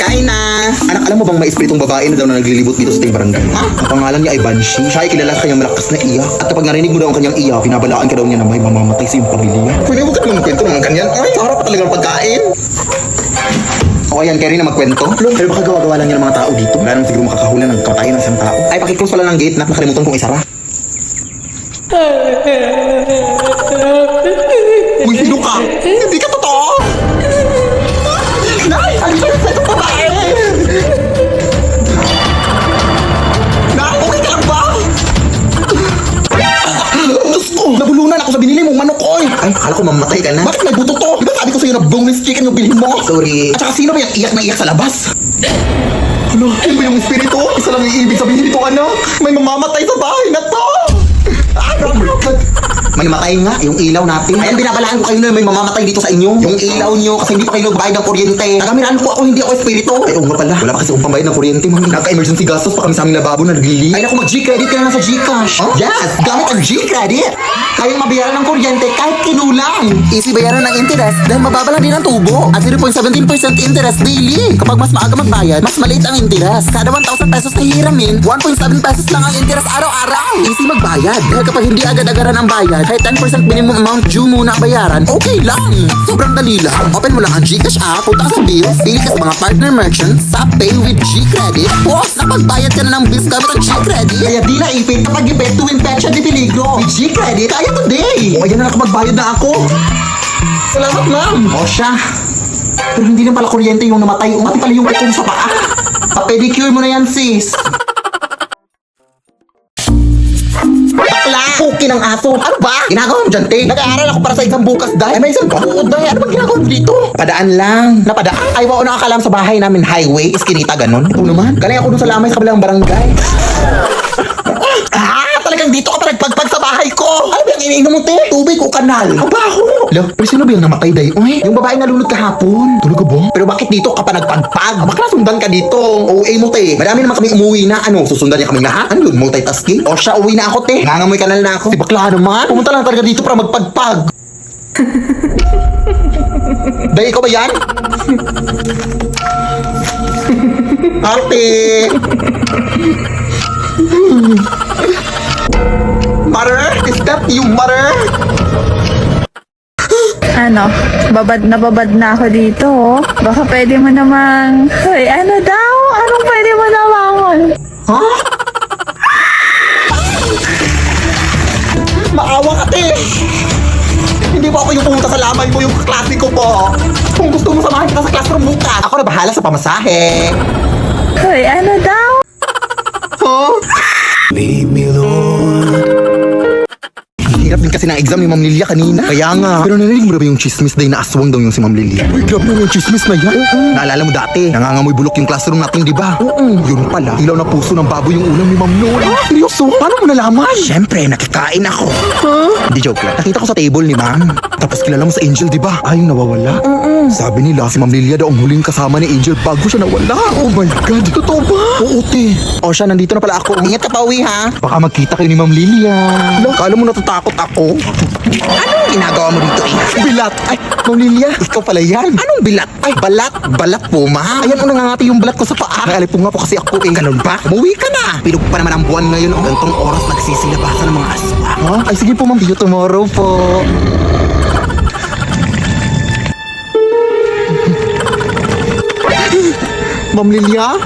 Kain na! Anak, alam mo bang may espiritong babae na daw na naglilibot dito sa ating barangay? Ha? Ang pangalan niya ay Banshee. Siya ay kilala sa kanyang malakas na iyak. At kapag narinig mo daw ang kanyang iyak, pinabalaan ka daw niya na may mamamatay sa iyong pamilya. Pwede mo ka naman kwento ng kanyan. Ay, sarap pa talaga ng pagkain. O ayan, Kerry na magkwento. Pero baka gawa-gawa lang niya ng mga tao dito. Wala naman siguro makakahula ng kamatayan ng isang tao. Ay, pakiclose pala ng gate na nakalimutan kong isara. Uy, sino ka? Hindi ka totoo! Nay! Alis ka sa itong babae! Nay! Okay ka lang ba? Diyos ko! Nabulunan ako sa binili mong manok ko eh! Ay, akala ko mamatay ka na. Bakit may buto to? Diba sabi ko sa'yo na boneless chicken yung bilhin mo? Sorry. At saka sino ba yung iyak na iyak sa labas? Ano? Yan ba yung espiritu? Isa lang yung ibig sabihin nito, anak. May mamamatay sa bahay na to! May matay nga, yung ilaw natin. Ayan, binabalaan ko kayo na may mamamatay dito sa inyo. Yung ilaw nyo, kasi hindi pa kayo nagbayad ng kuryente. Nagamiraan po ako, hindi ako espiritu. Ay, oo nga pala. Wala pa kasi akong pambayad ng kuryente, mami. Nagka-emergency gastos pa kami sa aming lababo na naglili. Ay, naku, mag-G-credit ka na lang sa Gcash. Huh? Yes, gamit ang G-credit. Kayong mabayaran ng kuryente kahit kinulang. Easy bayaran ng interest dahil mababa lang din ang tubo. At 0.17% interest daily. Kapag mas maaga magbayad, mas maliit ang interest. Kada 1,000 pesos na hihiramin, 1.7 pesos lang ang interest araw-araw. Easy magbayad. Dahil kapag hindi agad-agaran ang bayad, kahit 10% minimum amount due muna ang bayaran, okay lang. Sobrang dali lang. Open mo lang ang Gcash app, punta ka sa bills, pili ka sa mga partner merchants, sa Pay with G-Credit. Boss, nakapagbayad ka na ng bills gamit ang G-Credit. Kaya di na ipit kapag ipit tuwing petsa di peligro. With G-Credit, kaya today. O, ayan na nakapagbayad na ako. Salamat, ma'am. O siya. Pero hindi na pala kuryente yung namatay. Umati pala yung itong sa paa. Pa-pedicure mo na yan, sis. Bakla! Puki ng aso! Ano ba? Ginagawa mo dyan, te? Nag-aaral ako para sa exam bukas, dahil. Ay, may isang buod, dahil. Ano ba ginagawa mo dito? Padaan lang. Napadaan? Ay, wow, nakakalam sa bahay namin highway, iskinita, ganun. Ito naman. Galing ako dun sa lamay sa kabilang barangay. Talagang dito ka pa nagpagpag sa bahay ko. Ano ba yung iniinom mo, te? Tubig o kanal? Ang baho. Lo, pero sino ba yung namatay, day? Uy, yung babae nalunod kahapon. Tulog ka ba? Pero bakit dito ka pa nagpagpag? Bakla sundan ka dito. OA mo, te. Marami naman kami umuwi na. Ano, susundan niya kami lahat? Ano yun, multitasking? O siya, uwi na ako, te. Nangangamoy kanal na ako. Si bakla naman. Pumunta lang talaga dito para magpagpag. Day, ikaw ba yan? Ate! Mother? Is that you, mother? Ano, babad na ako dito, oh. Baka pwede mo namang... Hoy, ano daw? Anong pwede mo namang? Ha? Maawa ka, te! Hindi po ako yung pumunta sa lamay mo, yung klase ko po. Kung gusto mo samahan kita sa classroom bukas, ako na bahala sa pamasahe. Hoy, ano daw? Huh? Leave me, Lord. Hirap din kasi ng exam ni Ma'am Lilia kanina. Kaya nga. Pero narinig mo na ba yung chismis day na aswang daw yung si Ma'am Lilia? Uy, grabe na yung chismis na yan. Naalala mo dati, nangangamoy bulok yung classroom natin, di ba? Yun pala, ilaw na puso ng baboy yung ulam ni Ma'am Nora. Seryoso? Paano mo nalaman? Siyempre, nakikain ako. Hindi, joke lang. Nakita ko sa table ni Ma'am. Tapos kilala mo sa Angel, di ba? Ay, nawawala. Sabi nila, si Ma'am Lilia daw ang huling kasama ni Angel bago siya nawala. Oh my God, totoo ba? Oo, te. O siya, nandito na pala ako. Ingat ka pa uwi, ha? Baka magkita kayo ni Ma'am Lilia. Kala mo natatakot ako. Anong ginagawa mo dito, eh? Bilat! Ay, Ma'am Lilia, ikaw pala yan. Anong bilat? Ay, balat. Balat po, ma. Ayan, nangangati yung balat ko sa paa. Naalip po nga po kasi ako, eh. Ganun ba? Umuwi ka na. Pilog pa naman ang buwan ngayon. Oh. Gantong oras nagsisilabasan ng mga aswa. Ha? Ay, sige po, Ma'am. See you tomorrow po. Ma'am Lilia?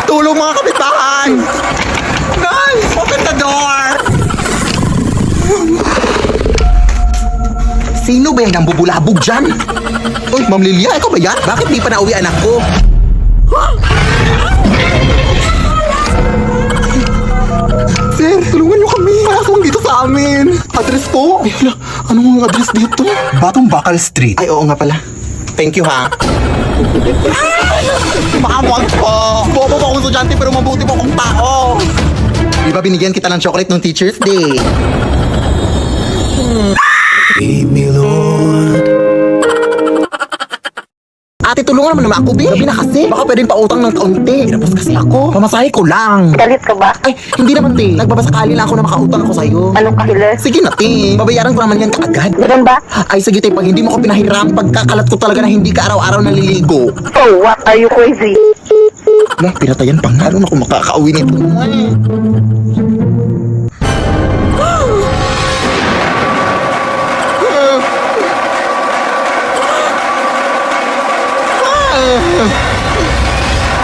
Tulong mga kapitbahay! Guys! Open the door! Sino ba yung nambubulabog dyan? Uy, Ma'am Lilia, ikaw ba yan? Bakit di pa nauwi anak ko? Sir, tulungan niyo kami. May aswang dito sa amin. Address po? Ay, hala, anong address dito? Batong Bakal Street. Ay, oo nga pala. Thank you, ha. Makamwag po. Bobo po akong estudyante pero mabuti po akong tao. Di ba binigyan kita ng chocolate nung Teacher's Day? Leave me, Lord. Ate, tulungan naman ako, Bi. Gabi na kasi. Baka pwedeng pautang ng kaunti. Pinapos kasi ako. Pamasahe ko lang. Galit ka ba? Ay, hindi naman, te. Nagbabasakali lang ako na makautang ako sa'yo. Anong kahilas? Sige na, te. Babayaran ko naman yan kaagad. Ganun ba? Ay, sige, te. Pag hindi mo ko pinahiram, pagkakalat ko talaga na hindi ka araw-araw naliligo. Oh, what? Are you crazy? Lah, pinatayan pa nga. Ano ako makakauwi nito?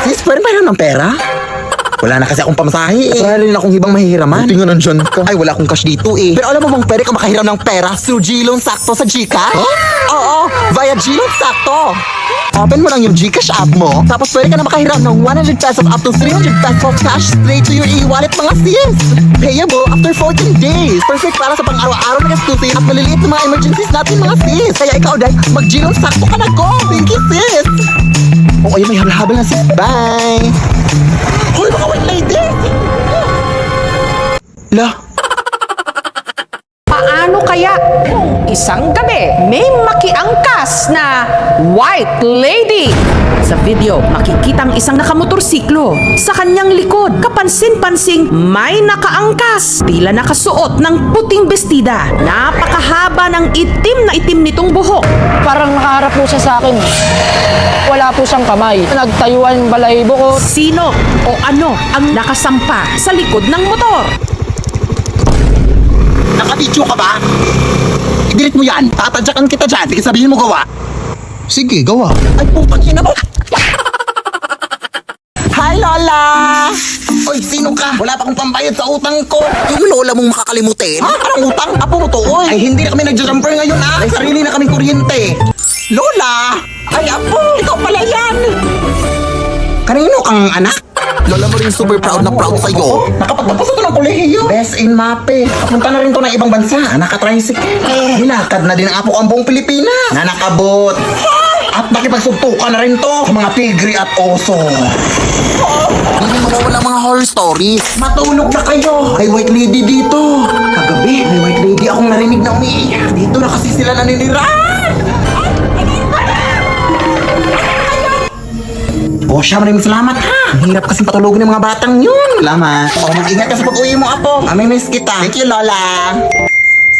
Sis, pwede ba ng pera? Wala na kasi akong pamasahe eh. Wala rin akong ibang mahihiraman. Buti nga nandyan ka. Ay, wala akong cash dito eh. Pero alam mo bang pwede ka makahiram ng pera through Gloan Sakto sa Gcash? Huh? Oo, via Gloan Sakto. Open mo lang yung Gcash app mo. Tapos pwede ka na makahiram ng 100 pesos up to 300 pesos cash straight to your e-wallet mga sis. Payable after 14 days. Perfect para sa pang-araw-araw na gastusin at maliliit na mga emergencies natin mga sis. Kaya ikaw dahil mag-Gloan Sakto ka na go. Thank you sis. Oh, ayun, may habal-habal na sis. Bye. Hoy, mga white lady! Lah, Paano kaya kung isang gabi may makiangkas na white lady? Sa video, makikitang isang nakamotorsiklo. Sa kanyang likod, kapansin-pansing may nakaangkas. Tila nakasuot ng puting bestida. Napakahaba ng itim nitong buhok. Parang nakaharap po siya sa akin. Wala po siyang kamay. Nagtayuan yung balahibo ko. Sino o ano ang nakasampa sa likod ng motor? nakabidyo ka ba? I-delete mo yan. Tatadyakan kita dyan. Sige, sabihin mo gawa. Sige, gawa. Ay, putang ina mo. Hi, Lola! Oy, sino ka? Wala pa akong pambayad sa utang ko. Yung lola mong makakalimutin? Ha? Anong utang? Apo mo to, oy. Ay, hindi na kami nagja-jumper ngayon, ha? May sarili na kaming kuryente. Lola! Ay, apo! Ikaw pala yan! Kanino kang anak? Lola mo rin super proud na proud sa'yo. Nakapagtapos ito ng kolehiyo. Best in MAPE. Kapunta na rin to ng ibang bansa. Nakatricycle. Hinakad na din ang apo ang buong Pilipinas. Na nakabot. At nakipagsuntukan na rin to sa mga tigre at oso. Hindi mawawala mga horror stories. Matulog na kayo. May white lady dito. Kagabi, may white lady akong narinig na umiiyak. Dito na kasi sila naninirahan. O siya, maraming salamat ha. Ang hirap kasing patulogin ng mga batang yun. Salamat. O mag-ingat ka sa pag-uwi mo, apo. Amimiss kita. Thank you, Lola.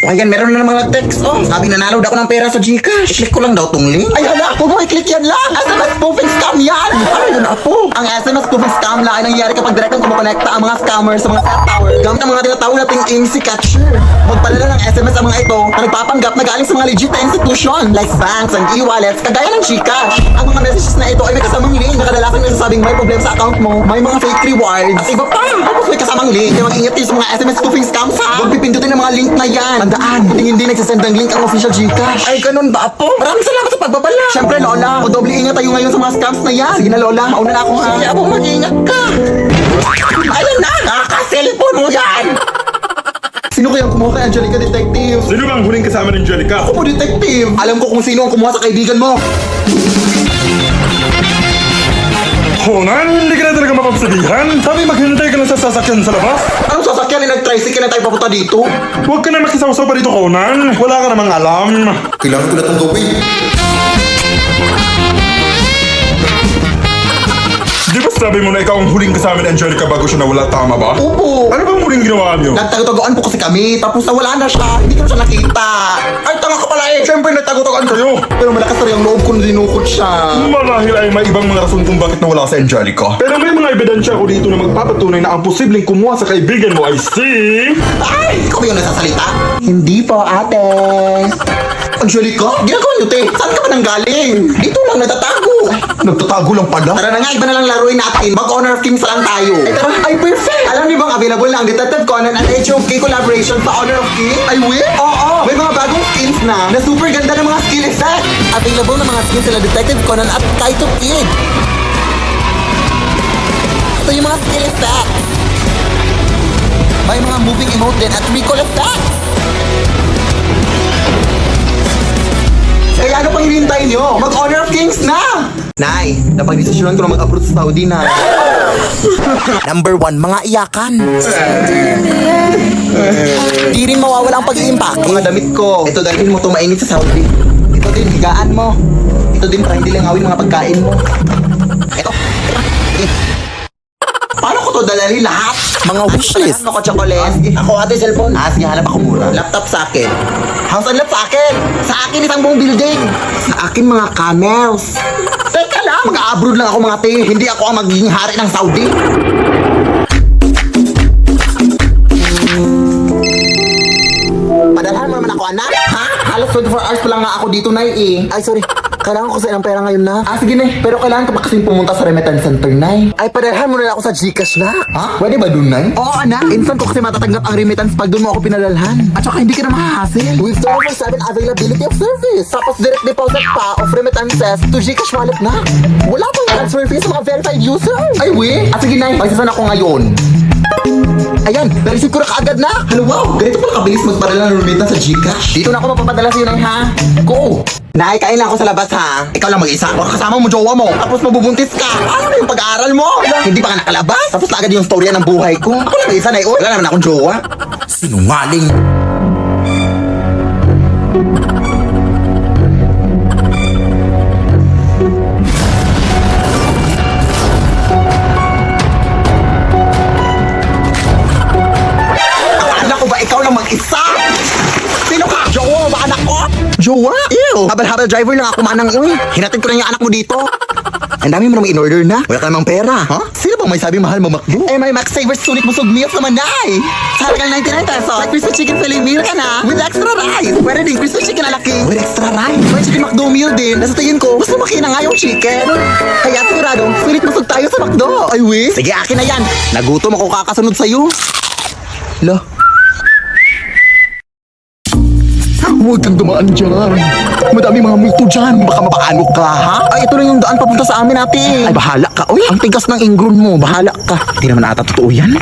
O ayan, meron na namang nag-text. Oh, sabi nanalo daw ako ng pera sa Gcash. I-click ko lang daw tong link. Ay, hala, ako mo, i-click yan lang. SMS spoofing scam yan. Ano yun, apo? Ang SMS spoofing scam lang ay nangyayari kapag direktang kumukonekta ang mga scammers sa mga cell tower. Gamit ang mga tinatawag nating IMSI catcher. Magpadala ng SMS ang mga ito na nagpapanggap na galing sa mga legit na institution like banks and e-wallets kagaya ng Gcash. Ang mga messages na ito ay may kasamang link na kadalasang nagsasabing may problema sa account mo, may mga fake rewards, at iba pa. Tapos may kasamang link. Kaya mag-ingat kayo sa mga SMS spoofing scams ha. Huwag pipindutin ang mga link na yan. Tandaan, hindi nagsasend ng link ang official Gcash. Ay, ganun ba, apo? Maraming salamat sa pagbabala. Siyempre, Lola, o doble ingat tayo ngayon sa mga scams na yan. Sige na, Lola, mauna na ako ha. Sige, apo, mag-ingat ka. Ayun na, nakaka-cellphone mo yan. Sino kayang kumuha kay Angelica, detective? Sino bang huling kasama ng Angelica? Ako po, detective. Alam ko kung sino ang kumuha sa kaibigan mo. Conan, hindi ka na talaga mapagsabihan. Sabi maghintay ka lang sa sasakyan sa labas. Anong sasakyan na nag-tricycle na tayo papunta dito? Huwag ka na makisawsaw pa dito, Conan. Wala ka namang alam. Kailangan ko na itong gawin. Di ba sabi mo na ikaw ang huling kasama ni Angelica bago siya nawala, tama ba? Opo. Ano bang huling ginawa niyo? Nagtago-tagoan po kasi kami, tapos nawala na siya. Hindi ko na siya nakita. Ay, tanga ka pala eh. Siyempre, nagtago-tagoan kayo. Pero malakas na rin ang loob ko na dinukot siya. Marahil ay may ibang mga rason kung bakit nawala si Angelica. Pero may mga ebidensya ko dito na magpapatunay na ang posibleng kumuha sa kaibigan mo ay si... Ay, ikaw ba yung nagsasalita? Hindi po, ate. Angelica, ginagawa niyo, te. Saan ka ba nanggaling? Dito lang nagtatago. Nagtatago lang pala? Tara na nga, iba na lang laruin natin. Mag-Honor of Kings lang tayo. Ay, tara. Ay, perfect. Alam niyo bang available na ang Detective Conan at HOK collaboration sa Honor of Kings? Ay, will? Oo. May mga bagong skins na super ganda ng mga skill effect. Available na mga skins sila Detective Conan at Kaito Kid. Ito yung mga skill effects. May mga moving emote din at recall effects. Kaya ano pang hinihintay nyo? Mag-Honor of Kings na! Nay, napag-desisyonan ko na mag-abroad sa Saudi na. Number 1, mga iyakan. Di rin mawawala ang pag-iimpake. Mga damit ko. Ito, dalhin mo ito mainit sa Saudi. Ito din, higaan mo. Ito din para hindi langawin mga pagkain mo. Ito. Paano ko to dalali lahat? Mga wishlist. Ako chocolate. Ako ate cellphone. Sige, hanap ako mura. Laptop sa akin. House and lot sa akin. Sa akin isang buong building. Sa akin mga camels. Teka lang. Mag-abroad lang ako mga te. Hindi ako ang magiging hari ng Saudi. Padalhan mo naman ako, anak. Ha? Halos 24 hours pa lang nga ako dito, Nay, eh. Ay, sorry. Kailangan ko sa ilang pera ngayon na. Sige na. Pero kailangan ka pa kasing pumunta sa remittance center, Nay. Ay, padalhan mo na ako sa Gcash na. Ha? Pwede ba dun, Nay? Oo, anak. Instant ko kasi matatanggap ang remittance pag dun mo ako pinadalhan. At saka hindi ka na mahahasil. With 24/7 availability of service. Tapos direct deposit pa of remittances to Gcash wallet na. Wala pang transfer fee sa mga verified users. Ay, we? Sige, Nay. Pagsasan ako ngayon. Ayan, na-receive ko na kaagad na. Hello, wow. Ganito pala kabilis magpadala ng remittance sa Gcash. Dito na ako mapapadala sa'yo, Nay, ha? Go! Nay, kain lang ako sa labas, ha? Ikaw lang mag-isa. Baka kasama mo jowa mo. Tapos mabubuntis ka. Ano na yung pag-aaral mo? Hindi pa ka nakalabas. Tapos na agad yung storya ng buhay ko. Ako lang mag-isa, Nay. Wala naman akong jowa. Sinungaling. Akala ko ba ikaw lang mag-isa? Sino ka? Jowa ba anak ko? Jowa? Ew! Habal-habal driver lang ako manang yun. Hinatid ko na yung anak mo dito. Ang dami mo namang in-order na. Wala ka namang pera. Ha? Sino bang may sabi mahal mo makdo? Eh, may Max Savers Sulit Busog Meals naman, Nay. Sa halagang 99 pesos, may crispy chicken fillet meal ka na with extra rice. Pwede din crispy chicken na laki with extra rice. May chicken McDo meal din. Nasa tingin ko, mas lumaki na nga yung chicken. Kaya sigurado, sulit busog tayo sa McDo. Ay, we? Sige, akin na yan. Nagutom ako kakasunod sa'yo. Lo. Huwag kang dumaan dyan. Madami mga multo dyan. Baka mapaano ka, ha? Ay, ito lang yung daan papunta sa amin, ate. Ay, bahala ka. Uy, ang tigas ng ingron mo. Bahala ka. Hindi naman ata totoo yan.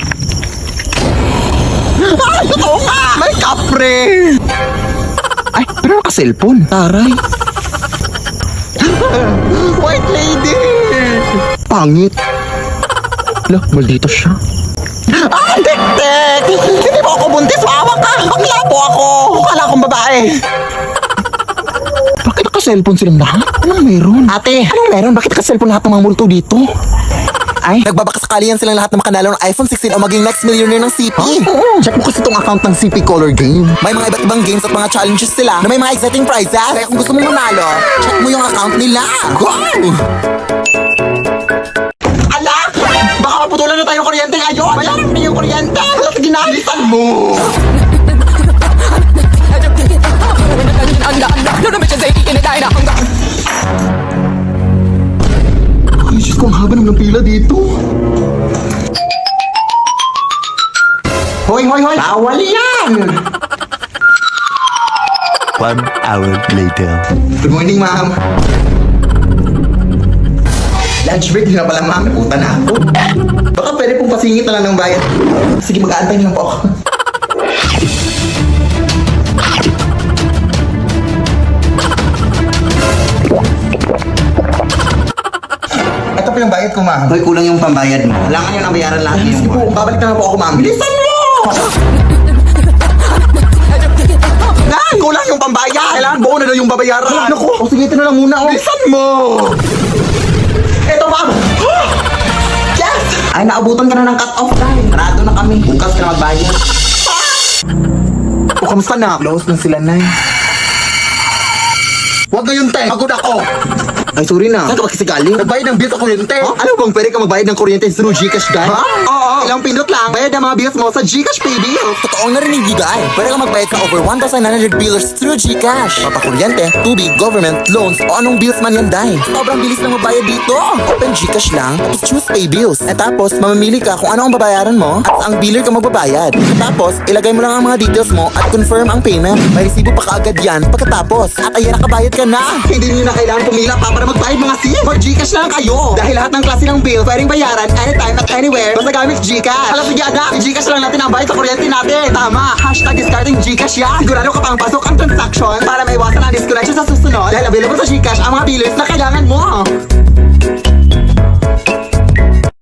Ay, totoo nga! May kapre! Ay, pero naka-cellphone. Taray. White lady! Pangit. Lah, maldito siya. Ay, tek-tek! Hindi mo ako buntis, maawa ka! Bakla po ako! Akala akong babae! Bakit naka-cellphone silang lahat? Anong meron? Ate, anong meron? Bakit naka-cellphone lahat ng mga multo dito? Ay, nagbabakasakali yan silang lahat na makanalo ng iPhone 16 o maging next millionaire ng CP. Oo, check mo kasi itong account ng CP Color Game. May mga iba't ibang games at mga challenges sila na may mga exciting prizes. Kaya kung gusto mong manalo, check mo yung account nila. Go! Alak! Baka maputulan na tayo ng kuryente ngayon! Bayaran mo na yung kuryente! At ginalisan mo! Ay, Diyos ko, ang haba naman ng pila dito. Hoy, hoy, hoy! Bawal yan! 1 hour later. Good morning, ma'am. Lunch break na pala, ma'am. Puta na ako. Baka pwede pong pasingit na lang ng bayad. Sige, mag-aantay lang po ako. Ito po yung bayad ko, ma'am. Hoy, kulang yung pambayad mo. Kailangan nyo na bayaran lahat Sige yung po, babalik na po ako, ma'am. Bilisan mo! Nay, kulang yung pambayad. Kailangan buo na daw yung babayaran. Naku, o sige, ito na lang muna. Bilisan mo! Eto, ma'am! Yes! Ay, naabutan ka na ng cut-off line. Sarado na kami. Bukas ka na magbayad. O, kamusta na? Close na sila, Nay. Huwag na yun, te. Pagod ako. Ay, sorry na. Saan ka ba kasi galing? Nagbayad ng bill sa kuryente. Huh? Alam mo bang pwede ka magbayad ng kuryente through Gcash, guys? Ha? Oo. Ilang pindot lang. Bayad ang mga bills mo sa Gcash Pay Bills. Totoong narinig ni Guy. Pwede ka magbayad sa over 1,900 billers through Gcash. Papakuryente, tubig, government, loans, o anong bills man yan, Day. Sobrang bilis lang magbayad dito. Open Gcash lang, tapos choose Pay Bills. At tapos, mamamili ka kung ano ang babayaran mo at ang biller ka magbabayad. At tapos, ilagay mo lang ang mga details mo at confirm ang payment. May resibo pa kaagad yan pagkatapos. At ayan, nakabayad ka na. Hindi nyo na kailangan pumila pa para magbayad mga sim. For Gcash lang kayo. Dahil lahat ng klase ng bill pwedeng bayaran anytime at anywhere basta gamit Gcash. Alam, sige anak, Gcash lang natin ang bayad sa kuryente natin. Tama. Hashtag discarding Gcash yan. Sigurado ka pang pasok ang transaction para maiwasan ang disconnection sa susunod. Dahil available sa Gcash ang mga billers na kailangan mo.